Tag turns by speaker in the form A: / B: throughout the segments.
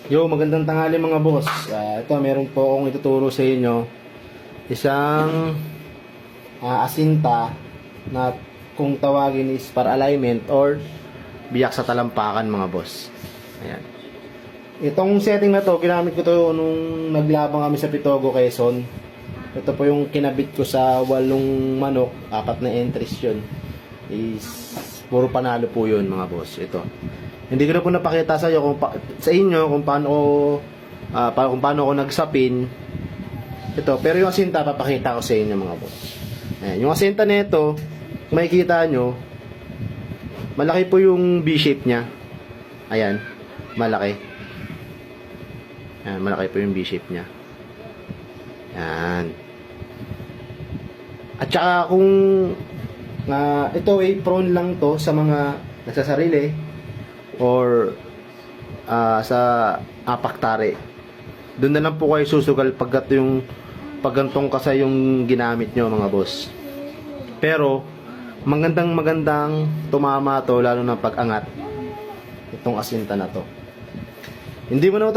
A: Yo, magandang tanghali mga boss. Ito, meron po akong ituturo sa inyo. Isang asinta na kung tawagin is para alignment or biyak sa talampakan mga boss. Ayan. Itong setting na to, ginamit ko to nung naglabang kami sa Pitogo, Quezon. Ito po yung kinabit ko sa walong manok, 4 na entries yun. Is puro panalo po yun mga boss. Ito. Hindi ko na po napakita sa inyo sa inyo kung paano ako nagsapin. Ito, pero yung asinta papakita ko sa inyo mga boss. Ayan, yung asinta nito, makikita nyo, malaki po yung V-shape niya. Ayan, malaki. Ayan, malaki po yung V-shape niya. Ayan. At saka kung ito ay prone lang to sa mga nagsasarili or sa apaktari. Doon na lang po kayo susugal pagkat yung paggantong kasi yung ginamit nyo mga boss. Pero magandang tumama to lalo na pag-angat itong asinta na to. Hindi mo na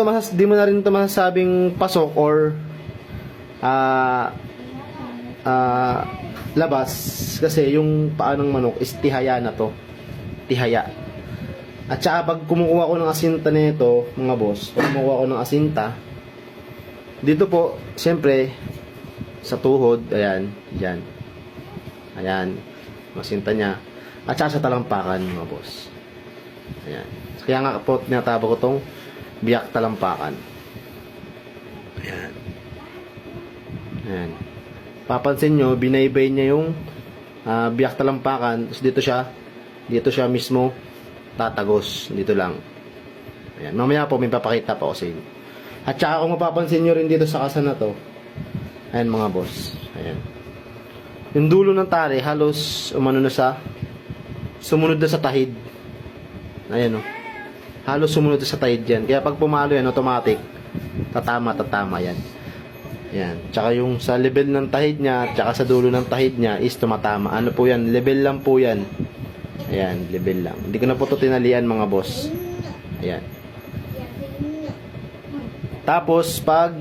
A: rin ito masasabing pasok or labas kasi yung paa ng manok is tihaya na to. Tihaya. At saka pag kumukuha ko ng asinta nito, mga boss, pag kumukuha ko ng asinta, dito po, siyempre, sa tuhod, ayan, dyan. Ayan, asinta niya. At saka sa talampakan, mga boss. Ayan. Kaya nga po, tinatawag ko tong biyak talampakan. Ayan. Ayan. Papansin nyo, binaybay niya yung biyak talampakan. Dito siya mismo tatagos dito lang. Ayan. Mamaya po may papakita pa ako sa inyo. At saka kung mapapansin nyo rin dito sa kasa na to, ayan mga boss. Ayan. Yung dulo ng tali halos sumunod na sa tahid. Ayan o. Halos sumunod na sa tahid yan. Kaya pag pumalo yan, automatic tatama yan. Ayan. Tsaka yung sa level ng tahid niya, tsaka sa dulo ng tahid niya is tumatama. Ano po yan? Level lang po yan. Ayan, level lang. Hindi ko na po ito tinalian mga boss. Ayan. Tapos, pag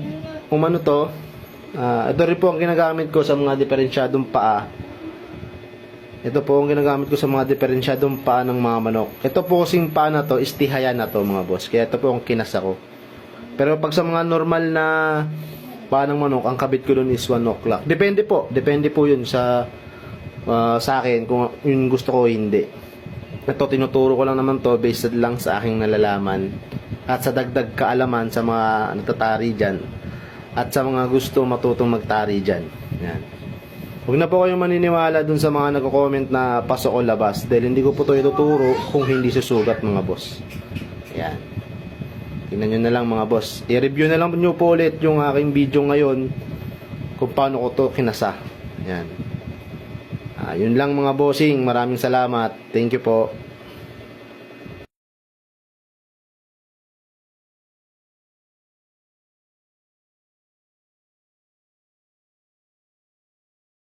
A: umano to, ito rin po ang ginagamit ko sa mga diferensyadong paa. Ito po ang ginagamit ko sa mga diferensyadong paa ng mga manok. Ito po kasing paa na to, is tihaya na to mga boss. Kaya ito po ang kinasa ko. Pero pag sa mga normal na paa ng manok, ang kabit ko dun is 1 o'clock. Depende po. Depende po yun sa akin kung yun gusto ko hindi. Ito tinuturo ko lang naman to based lang sa aking nalalaman at sa dagdag kaalaman sa mga natatari dyan at sa mga gusto matutong magtari dyan. Yan. Huwag na po kayong maniniwala dun sa mga nagko-comment na pasok o labas dahil hindi ko po to ituturo kung hindi susugat mga boss. Yan. Tingnan nyo na lang mga boss. I-review na lang nyo po ulit yung aking video ngayon kung paano ko to kinasa. Yan. Yun lang mga bossing. Maraming salamat. Thank you po.